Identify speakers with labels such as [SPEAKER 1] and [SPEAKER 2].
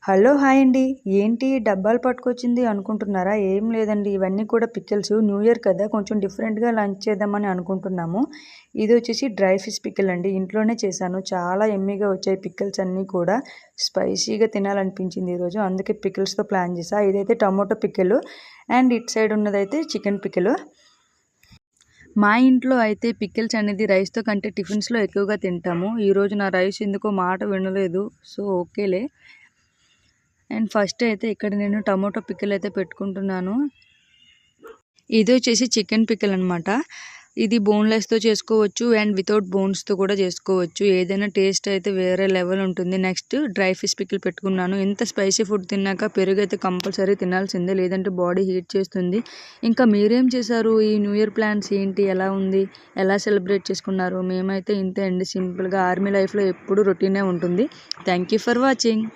[SPEAKER 1] Hello hi అండి. ఏంటి డబ్బాలు పట్టుకొచ్చింది అనుకుంటున్నారా? ఏం లేదండి. ఇవన్నీ కూడా పికిల్స్. న్యూ ఇయర్ కదా! కొంచెం డిఫరెంట్‌గా లంచ్ చేద్దామని అనుకుంటున్నాము. ఇది వచ్చేసి డ్రై ఫిష్ పికిల్ అండి. ఇంట్లోనే చేశాను. చాలా యమ్మీగా వచ్చాయి పికిల్స్ అన్నీ కూడా. స్పైసీగా తినాలనిపించింది ఈరోజు. అందుకే పికిల్స్‌తో ప్లాన్ చేశా. ఇదైతే టమాటో పికిల్ అండ్ ఇటు సైడ్ ఉన్నదైతే చికెన్ పికిల్. మా ఇంట్లో అయితే పికిల్స్ అనేది రైస్‌తో కంటే టిఫిన్స్‌లో ఎక్కువగా తింటాము. ఈరోజు నా రైస్ ఎందుకో మాట వినలేదు. సో, ఓకేలే. అండ్ ఫస్ట్ అయితే ఇక్కడ నేను టమాటో పికిల్ అయితే పెట్టుకుంటున్నాను. ఇది వచ్చేసి చికెన్ పికిల్ అనమాట. ఇది బోన్లెస్‌తో చేసుకోవచ్చు అండ్ వితౌట్ బోన్స్‌తో కూడా చేసుకోవచ్చు. ఏదైనా టేస్ట్ అయితే వేరే లెవెల్ ఉంటుంది. నెక్స్ట్ డ్రై ఫిష్ పికిల్ పెట్టుకున్నాను. ఇంత స్పైసీ ఫుడ్ తిన్నాక పెరుగు అయితే కంపల్సరీ తినాల్సిందే, లేదంటే బాడీ హీట్ చేస్తుంది. ఇంకా మీరేం చేశారు? ఈ న్యూ ఇయర్ ప్లాన్స్ ఏంటి? ఎలా ఉంది? ఎలా సెలబ్రేట్ చేసుకున్నారు? మేమైతే ఇంతే అండి, సింపుల్‌గా. ఆర్మీ లైఫ్‌లో ఎప్పుడు రొటీనే ఉంటుంది. Thank you for watching.